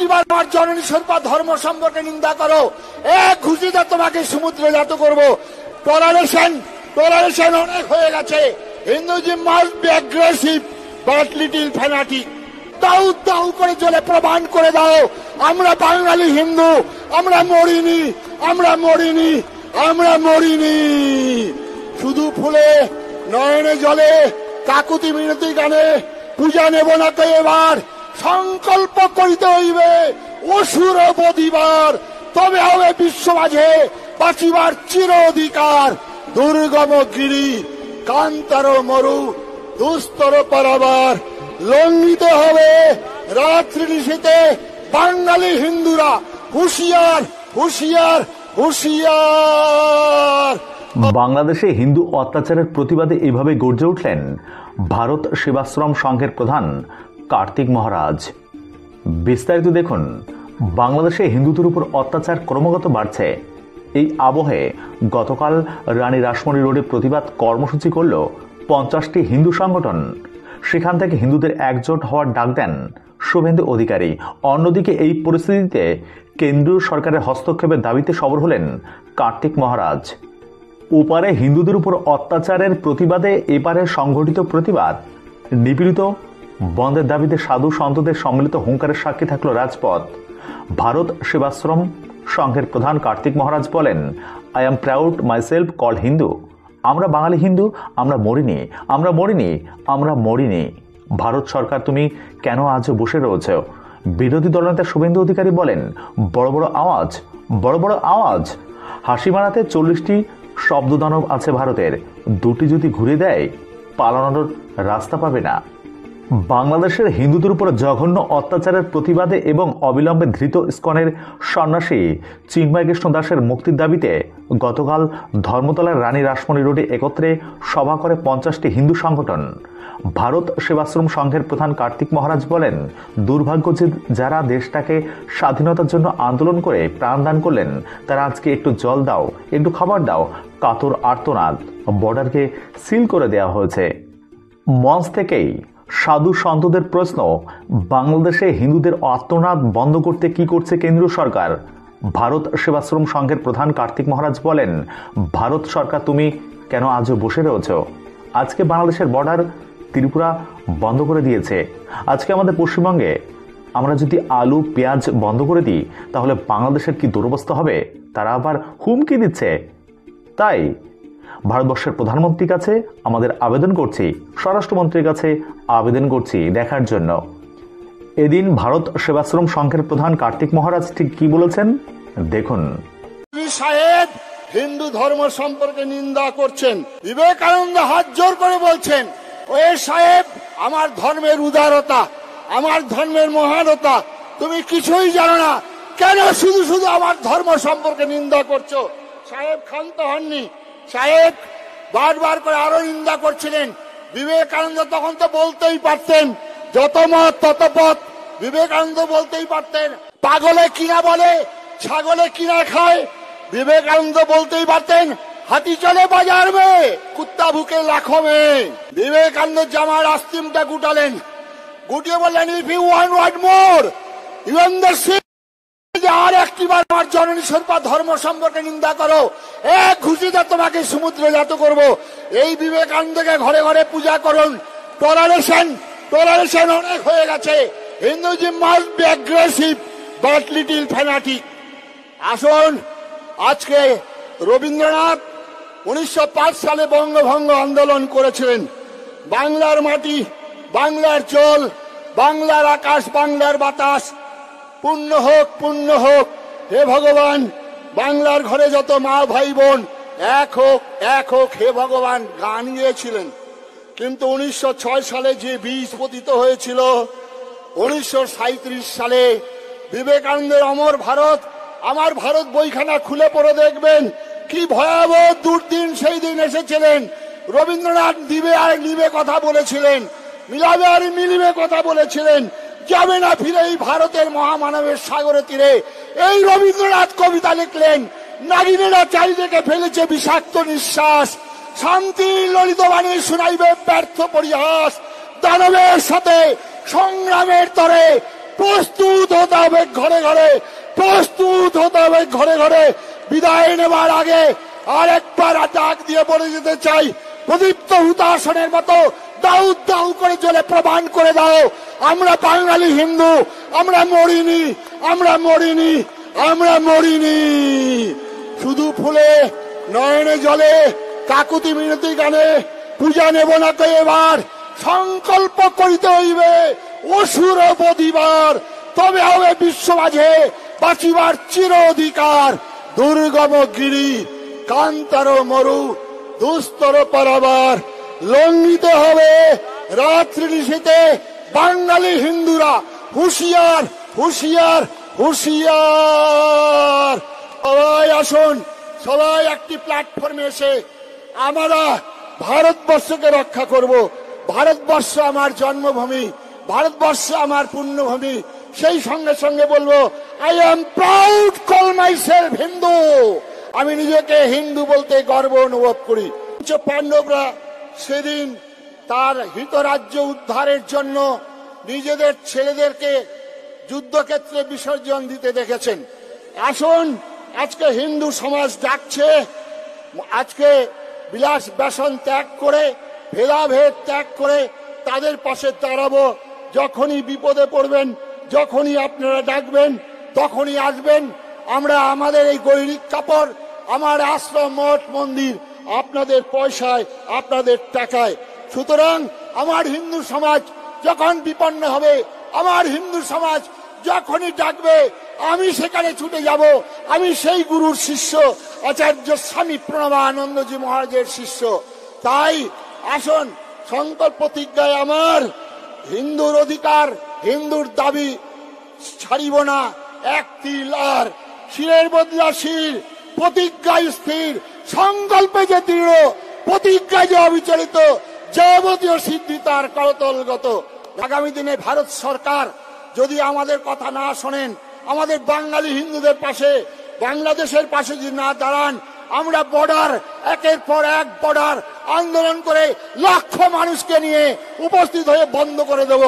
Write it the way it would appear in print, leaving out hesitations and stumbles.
একটিবার আমার জননী সর্বা ধর্ম সম্পর্কে নিন্দা করো, এক ঘুষিতে তোমাকে সমুদ্রে জাত করবো। টলারেশন অনেক হয়ে গেছে। হিন্দুজি must be aggressive but little fanatic. দাউ দাউ করে চলে প্রমাণ করে দাও আমরা বাঙালি হিন্দু, আমরা মরিনি, আমরা মরিনি, আমরা মরিনি। শুধু ফুলে নয়নে জলে কাকুতি মিনতি গানে পূজা নেব না তো এবার। সংকল্প করিতে হইবে অসুর বদিবার, তবে হবে বিশ্ব মাঝে বাঁচিবার চির অধিকার। দুর্গম গিরি কান্তার মরু দুস্তর পারাবার, লঙ্ঘিত হবে রাত্রি নিশীতে বাঙালি হিন্দুরা। হুঁশিয়ার হুঁশিয়ার হুঁশিয়ার। বাংলাদেশে হিন্দু অত্যাচারের প্রতিবাদে এভাবে গর্জে উঠলেন ভারত সেবাশ্রম সংঘের প্রধান কার্তিক মহারাজ। বিস্তারিত দেখুন। বাংলাদেশে হিন্দুদের উপর অত্যাচার ক্রমাগত বাড়ছে। এই আবহে গতকাল রানী রাসমণি রোডে প্রতিবাদ কর্মসূচি করল 50টি হিন্দু সংগঠন। সেখান থেকে হিন্দুদের একজোট হওয়ার ডাক দেন শুভেন্দু অধিকারী। অন্যদিকে এই পরিস্থিতিতে কেন্দ্রীয় সরকারের হস্তক্ষেপের দাবিতে সরব হলেন কার্তিক মহারাজ। ওপারে হিন্দুদের উপর অত্যাচারের প্রতিবাদে এপারে সংগঠিত প্রতিবাদ। নিপীড়িত বন্ধের দাবিতে সাধু সন্তদের সম্মিলিত হুঙ্কারের সাক্ষী থাকল রাজপথ। ভারত সেবাশ্রম সংঘের প্রধান কার্তিক মহারাজ বলেন, I am proud myself call Hindu. আমরা বাঙালি হিন্দু, আমরা মরিনি, আমরা মরিনি, আমরা মরিনি। ভারত সরকার তুমি কেন আজও বসে রয়েছ? বিরোধী দলনেতা শুভেন্দু অধিকারী বলেন, বড় বড় আওয়াজ, বড় বড় আওয়াজ। হাসি মারাতে 40টি শব্দদানব আছে ভারতের, দুটি যদি ঘুরে দেয় পালানোর রাস্তা পাবে না। বাংলাদেশের হিন্দুদের উপর জঘন্য অত্যাচারের প্রতিবাদে এবং অবিলম্বে ধৃত ইসকনের সন্ন্যাসী চিন্ময় কৃষ্ণ দাসের মুক্তির দাবিতে গতকাল ধর্মতলার রানী রাসমণি রোডে একত্রে সভা করে 50টি হিন্দু সংগঠন। ভারত সেবাশ্রম সংঘের প্রধান কার্তিক মহারাজ বলেন, দুর্ভাগ্য যে যারা দেশটাকে স্বাধীনতার জন্য আন্দোলন করে প্রাণদান করলেন তারা আজকে একটু জল দাও, একটু খাবার দাও, কাতর আর্তনাদ। বর্ডারকে সিল করে দেওয়া হয়েছে। মঞ্চ থেকেই সাধু সন্তদের প্রশ্ন, বাংলাদেশে হিন্দুদের আর্তনাদ বন্ধ করতে কি করছে কেন্দ্রীয় সরকার? ভারত সেবাশ্রম সংঘের প্রধান কার্তিক মহারাজ বলেন, ভারত সরকার তুমি কেন আজও বসে রয়েছ? আজকে বাংলাদেশের বর্ডার ত্রিপুরা বন্ধ করে দিয়েছে। আজকে আমাদের পশ্চিমবঙ্গে আমরা যদি আলু পেঁয়াজ বন্ধ করে দিই তাহলে বাংলাদেশের কি দুরবস্থা হবে? তারা আবার হুমকি দিচ্ছে। তাই ভারতবর্ষের প্রধানমন্ত্রীর কাছে আমাদের আবেদন করছি, স্বরাষ্ট্রমন্ত্রীর কাছে আবেদন করছি দেখার জন্য। এদিন ভারত সেবাশ্রম সংঘের প্রধান কার্তিক মহারাজ ঠিক কি বলেছেন দেখুন। সাহেব হিন্দু ধর্ম সম্পর্কে নিন্দা করছেন, বিবেকানন্দ হাত জোর করে বলছেন, ওই সাহেব আমার ধর্মের উদারতা, আমার ধর্মের মহানতা তুমি কিছুই জানো না, কেন শুধু শুধু আমার ধর্ম সম্পর্কে নিন্দা করছো? সাহেব ক্ষান্ত হননি, সাহেব বারবার করে আরো নিন্দা করছিলেন। বিবেকানন্দ তখন তো বলতেই পারতেন, যত মত তত পথ, বিবেকানন্দ বলতেই পারতেন। পাগলে কিনা বলে ছাগলে কিনা খায়, বিবেকানন্দ বলতেই পারতেন, হাতি চলে বাজার মে কুত্তা ভুকে লাখো মে। বিবেকানন্দ জামার আস্তিমটা গুটালেন, গুটিয়ে বললেন, if you want what more you understand, আর একটিবার আমার জননী সর্বা ধর্ম সম্পর্কে নিন্দা করো, এক ঘুষিতে তোমাকে সমুদ্রে জাত করবো। এই বিবেকানন্দকে ঘরে ঘরে পূজা করুন। টলারেশন অনেক হয়ে গেছে। হিন্দুজি must be aggressive but little fanatic. আসুন, আজকে রবীন্দ্রনাথ 1905 সালে বঙ্গভঙ্গ আন্দোলন করেছিলেন। বাংলার মাটি, বাংলার জল, বাংলার আকাশ, বাংলার বাতাস পূর্ণ হোক, পূর্ণ হোক। হে ভগবান, বাংলার ঘরে যত মা ভাই বোন এক হোক, এক হোক, হে ভগবান গান গিয়েছিলেন। কিন্তু 1906 সালে যে বীজ পতিত হয়েছিল, 1937 সালে বিবেকানন্দের অমর ভারত, আমার ভারত বইখানা খুলে পড়ে দেখবেন কি ভয়াবহ দুর্দিন সেই দিন এসেছিলেন। রবীন্দ্রনাথ দিবে আর নিবে কথা বলেছিলেন, মিলাবে আর মিলিবে কথা বলেছিলেন। যাবে না ফিরে এই ভারতের মহামানবের সাগরের তীরে। এই রবীন্দ্রনাথ কবিতা লিখলেন, নাগিনেরা চারিদিকে ফেলেছে বিষাক্ত নিঃশ্বাস, শান্তির ললিত বাণী শুনাইবে ব্যর্থ পরিহাস। দানবের সাথে সংগ্রামের তরে প্রস্তুত হতে হবে ঘরে ঘরে, প্রস্তুত হতে হবে ঘরে ঘরে। বিদায় নেবার আগে আর একবার ডাক দিয়ে বলে যেতে চাই, প্রদীপ্ত হুতাশনের মতো দাউ দাউ করে জ্বলে প্রমাণ করে দাও আমরা বাঙালি হিন্দু, আমরা মরিনি, আমরা মরিনি, আমরা মরিনি। শুধু ফুলে নয়নে জলে কাকুতি মিনতি গানে পূজা নেব না কে, এবার সংকল্প করিতে হইবে অসুর বদিবার, তবে হবে বিশ্ব মাঝে বাঁচিবার চির অধিকার। দুর্গম গিরি কান্তার মরু দুস্তর পারাবার, লঙ্ঘিতে হবে রাত্রি নিশীতে বাঙালি হিন্দুরা। হুঁশিয়ার হুঁশিয়ার হুঁশিয়ার। সবাই আসুন, সবাই একটি প্ল্যাটফর্মে এসে আমরা ভারতবর্ষকে রক্ষা করব। ভারতবর্ষ আমার জন্মভূমি, ভারতবর্ষ আমার পুণ্যভূমি। সেই সঙ্গে সঙ্গে বলবো, I am proud call my self Hindu. আমি নিজেকে হিন্দু বলতে গর্ব অনুভব করি। পাণ্ডবরা সেদিন তার হিতরাজ্য উদ্ধারের জন্য নিজেদের ছেলেদেরকে যুদ্ধক্ষেত্রে বিসর্জন দিতে দেখেছেন। আসুন, আজকে হিন্দু সমাজ ডাকছে, আজকে বিলাস ব্যসন ত্যাগ করে, ভেদাভেদ ত্যাগ করে তাদের পাশে দাঁড়াবো। যখনই বিপদে পড়বেন, যখনই আপনারা ডাকবেন, তখনই আসবেন। আমরা আমাদের এই গৈরিক কাপড়, আমার আশ্রম মঠ মন্দির আপনাদের পয়সায়, আপনাদের টাকায়। সুতরাং আমার হিন্দু সমাজ যখন বিপন্ন হবে, আমার হিন্দু সমাজ যখনই ডাকবে, আমি সেখানে ছুটে যাব। আমি সেই গুরুর শিষ্য, আচার্য স্বামী প্রণবানন্দজি মহারাজের শিষ্য। তাই আসুন, সংকল্প প্রতিজ্ঞায় আমার হিন্দুর অধিকার, হিন্দুর দাবি ছাড়িব না। এক তিল আর শিরের বদলা শির, প্রতিজ্ঞায় স্থির, সংকল্পে যে দৃঢ়, প্রতিজ্ঞায় যে অবিচলিত, যাবতীয় সিদ্ধি তার করতলগত। আগামী দিনে ভারত সরকার যদি আমাদের কথা না শোনেন, আমাদের বাঙালি হিন্দুদের পাশে, বাংলাদেশের পাশে যদি না দাঁড়ান, আমরা বর্ডার একের পর এক বর্ডার আন্দোলন করে লক্ষ মানুষকে নিয়ে উপস্থিত হয়ে বন্ধ করে দেব।